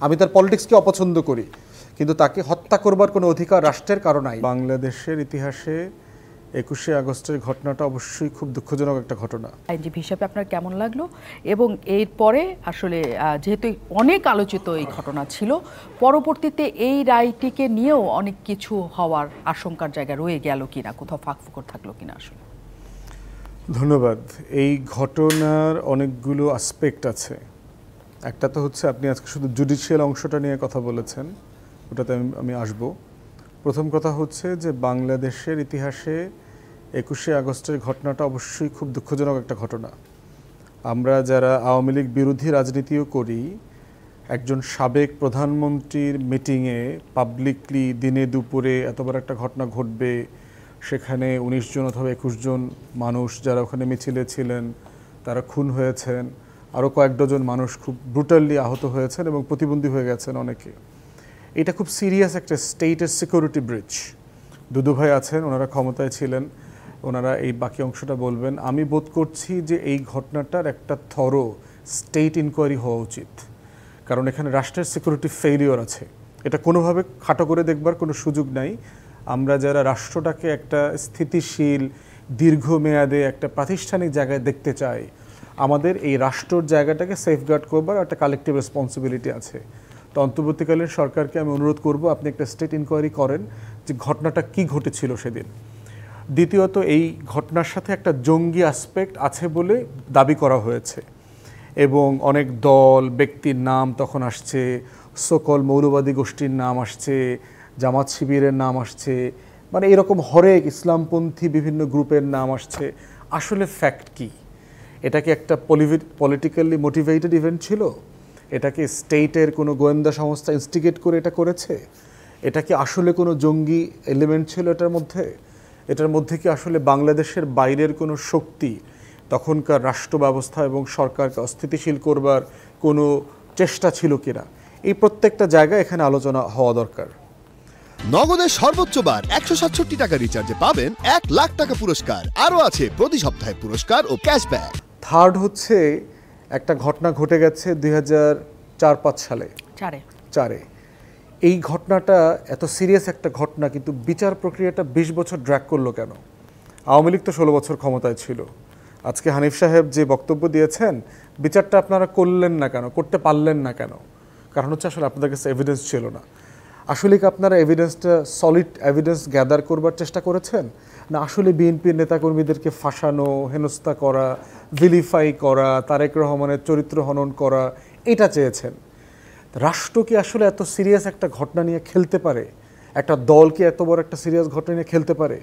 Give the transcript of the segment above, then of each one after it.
আমি তার পলিটিক্সকে অপছন্দ করি, কিন্তু তাকে হত্যা করবার কোনো অধিকার রাষ্ট্রের কারো নাই। বাংলাদেশের ইতিহাসে 21শে আগস্টের ঘটনাটা অবশ্যই খুব দুঃখজনক একটা ঘটনা। আইনজীবী হিসাবে আপনার কেমন লাগলো, এবং এরপরে আসলে যেহেতু অনেক আলোচিত এই ঘটনা ছিল, পরবর্তীতে এই রায়টিকে নিয়েও অনেক কিছু হওয়ার আশঙ্কার জায়গা রয়ে গেল কিনা, কোথাও ফাঁকফোকর থাকলো কিনা? আসলে ধন্যবাদ। এই ঘটনার অনেকগুলো আসপেক্ট আছে। একটা তো হচ্ছে আপনি আজকে শুধু জুডিশিয়াল অংশটা নিয়ে কথা বলেছেন, ওটাতে আমি আসব। প্রথম কথা হচ্ছে যে বাংলাদেশের ইতিহাসে 21শে আগস্টের ঘটনাটা অবশ্যই খুব দুঃখজনক একটা ঘটনা। আমরা যারা আওয়ামী লীগ বিরোধী রাজনীতিও করি, একজন সাবেক প্রধানমন্ত্রীর মিটিংয়ে পাবলিকলি দিনে দুপুরে এত বড় একটা ঘটনা ঘটবে, সেখানে 19 জন অথবা 21 জন মানুষ যারা ওখানে মিছিলে ছিলেন তারা খুন হয়েছেন, আরও কয়েক ডজন মানুষ খুব ব্রুটালি আহত হয়েছেন এবং প্রতিবন্ধী হয়ে গেছেন অনেকে। এটা খুব সিরিয়াস একটা স্টেটের সিকিউরিটি ব্রিচ। দুদু ভাই আছেন, ওনারা ক্ষমতায় ছিলেন, ওনারা এই বাকি অংশটা বলবেন। আমি বোধ করছি যে এই ঘটনাটার একটা থরো স্টেট ইনকোয়ারি হওয়া উচিত, কারণ এখানে রাষ্ট্রের সিকিউরিটি ফেইলিওর আছে। এটা কোনোভাবে খাটো করে দেখবার কোনো সুযোগ নাই। আমরা যারা রাষ্ট্রটাকে একটা স্থিতিশীল দীর্ঘমেয়াদে একটা প্রাতিষ্ঠানিক জায়গায় দেখতে চাই, আমাদের এই রাষ্ট্রর জায়গাটাকে সেফগার্ড করবার একটা কালেকটিভ রেসপন্সিবিলিটি আছে। তো অন্তর্বর্তীকালীন সরকারকে আমি অনুরোধ করব, আপনি একটা স্টেট ইনকোয়ারি করেন যে ঘটনাটা কি ঘটেছিল সেদিন। দ্বিতীয়ত, এই ঘটনার সাথে একটা জঙ্গি অ্যাসপেক্ট আছে বলে দাবি করা হয়েছে এবং অনেক দল ব্যক্তির নাম তখন আসছে, সকল মৌলবাদী গোষ্ঠীর নাম আসছে, জামাত শিবিরের নাম আসছে, মানে এরকম হরেক ইসলামপন্থী বিভিন্ন গ্রুপের নাম আসছে। আসলে ফ্যাক্ট কি? এটা কি একটা পলিটিক্যালি মোটিভেটেড ইভেন্ট ছিল? এটা কি স্টেটের কোনো গোয়েন্দা সংস্থা ইনস্টিগেট করে এটা করেছে? এটা কি আসলে কোনো জঙ্গি এলিমেন্ট ছিল এটার মধ্যে কি আসলে বাংলাদেশের বাইরের কোনো শক্তি তখনকার রাষ্ট্র ব্যবস্থা এবং সরকারকে অস্থিতিশীল করবার কোনো চেষ্টা ছিল কিনা? এই প্রত্যেকটা জায়গায় এখানে আলোচনা হওয়া দরকার। নগদের সর্বোচ্চ বার 167 টাকা রিচার্জে পাবেন 1 লাখ টাকা পুরস্কার। আরও আছে প্রতি সপ্তাহে পুরস্কার ও ক্যাশব্যাক। থার্ড হচ্ছে, একটা ঘটনা ঘটে গেছে 2004-05 সালে, 4-এ। এই ঘটনাটা এত সিরিয়াস একটা ঘটনা, কিন্তু বিচার প্রক্রিয়াটা 20 বছর ড্র্যাগ করলো কেন? আওয়ামী লীগ তো 16 বছর ক্ষমতায় ছিল। আজকে হানিফ সাহেব যে বক্তব্য দিয়েছেন, বিচারটা আপনারা করলেন না কেন, করতে পারলেন না কেন? কারণ হচ্ছে আসলে আপনাদের কাছে এভিডেন্স ছিল না। আসলে কি আপনারা এভিডেন্সটা সলিড এভিডেন্স গ্যাদার করবার চেষ্টা করেছেন, না আসলে বিএনপির নেতাকর্মীদেরকে ফাঁসানো, হেনস্থা করা, ভিলিফাই করা, তারেক রহমানের চরিত্র হনন করা, এটা চেয়েছেন? রাষ্ট্র কি আসলে এত সিরিয়াস একটা ঘটনা নিয়ে খেলতে পারে? একটা দল কি এত বড় একটা সিরিয়াস ঘটনা নিয়ে খেলতে পারে?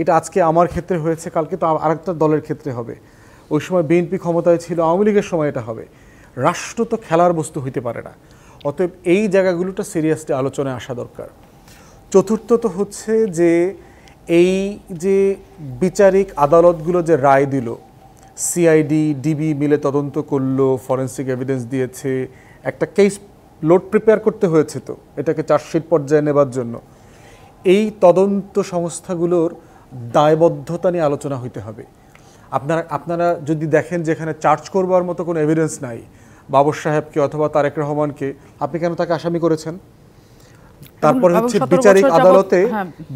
এটা আজকে আমার ক্ষেত্রে হয়েছে, কালকে তো আরেকটা দলের ক্ষেত্রে হবে। ওই সময় বিএনপি ক্ষমতায় ছিল, আওয়ামী লীগের সময় এটা হবে। রাষ্ট্র তো খেলার বস্তু হইতে পারে না। অতএব এই জায়গাগুলোটা সিরিয়াসলি আলোচনায় আসা দরকার। চতুর্থত হচ্ছে যে এই যে বিচারিক আদালতগুলো যে রায় দিল, সিআইডি ডিবি মিলে তদন্ত করলো, ফরেন্সিক এভিডেন্স দিয়েছে, একটা কেস লোড প্রিপেয়ার করতে হয়েছে তো এটাকে চার্জশিট পর্যায়ে নেবার জন্য। এই তদন্ত সংস্থাগুলোর দায়বদ্ধতা নিয়ে আলোচনা হইতে হবে। আপনারা যদি দেখেন যে এখানে চার্জ করবার মতো কোনো এভিডেন্স নাই, বাবর সাহেবকে অথবা তারেক রহমানকে আপনি কেন তাকে আসামি করেছেন? তারপরে হচ্ছে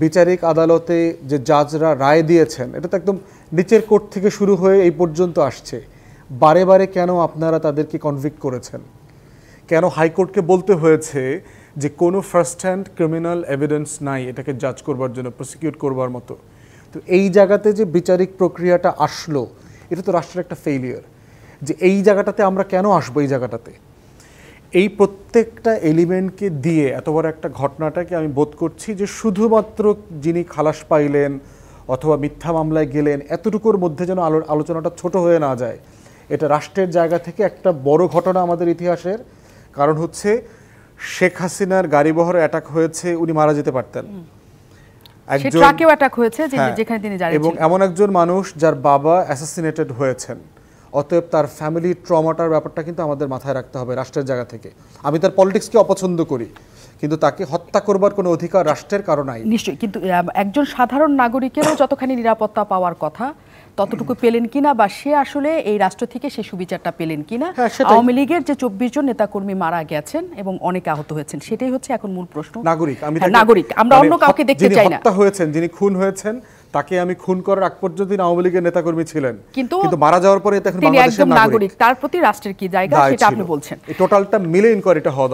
বিচারিক আদালতে যে জাজরা রায় দিয়েছেন, এটা তো একদম নিচের কোর্ট থেকে শুরু হয়ে এই পর্যন্ত আসছে। বারে বারে কেন আপনারা তাদেরকে কনভিক্ট করেছেন? কেন হাইকোর্টকে বলতে হয়েছে যে কোনো ফার্স্ট হ্যান্ড ক্রিমিনাল এভিডেন্স নাই এটাকে জাজ করবার জন্য, প্রসিকিউট করবার মতো? তো এই জায়গাতে যে বিচারিক প্রক্রিয়াটা আসলো, এটা তো রাষ্ট্রের একটা ফেইলিয়ার। যে এই জায়গাটাতে আমরা কেন আসবো? এই জায়গাটাতে এই প্রত্যেকটা এলিমেন্টকে দিয়ে এত বড় একটা ঘটনাটাকে আমি বোধ করছি যে শুধুমাত্র যিনি খালাস পাইলেন অথবা মিথ্যা মামলায় গেলেন, এতটুকুর মধ্যে যেন আলোচনাটা ছোট হয়ে না যায়। এটা রাষ্ট্রের জায়গা থেকে একটা বড় ঘটনা আমাদের ইতিহাসের। কারণ হচ্ছে শেখ হাসিনার গাড়িবহরে অ্যাটাক হয়েছে, উনি মারা যেতে পারতেন। এবং এমন একজন মানুষ যার বাবা অ্যাসাসিনেটেড হয়েছেন। অতএব তার ফ্যামিলি ট্রমাটার ব্যাপারটা কিন্তু আমাদের মাথায় রাখতে হবে রাষ্ট্রের জায়গা থেকে। আমি তার পলিটিক্সকে অপছন্দ করি, কিন্তু তাকে হত্যা করবার কোনো অধিকার রাষ্ট্রের কারো নাই। নিশ্চয়ই, কিন্তু একজন সাধারণ নাগরিকেরও যতখানি নিরাপত্তা পাওয়ার কথা, ততটুকু পেলেন কিনা, বা সে আসলে এই রাষ্ট্র থেকে সেই সুবিচারটা পেলেন কিনা। সেটাই। আওয়ামী লীগের যে 24 জন নেতাকর্মী মারা গেছেন এবং অনেকে আহত হয়েছেন, সেটাই হচ্ছে এখন মূল প্রশ্ন। নাগরিক, আমি নাগরিক, আমরা অন্য কাউকে দেখতে চাই না। হত্যা হয়েছেন, যিনি খুন হয়েছেন, তাকে আমি খুন করার আগ পর্যন্ত তিনি আওয়ামী লীগের নেতাকর্মী ছিলেন, কিন্তু মারা যাওয়ার পরে এখন তিনি বাংলাদেশের একদম নাগরিক। তার প্রতি রাষ্ট্রের কি জায়গা সেটা আপনি বলছেন। এই টোটালটা মিলে ইনকোয়ারিটা হওয়া দরকার।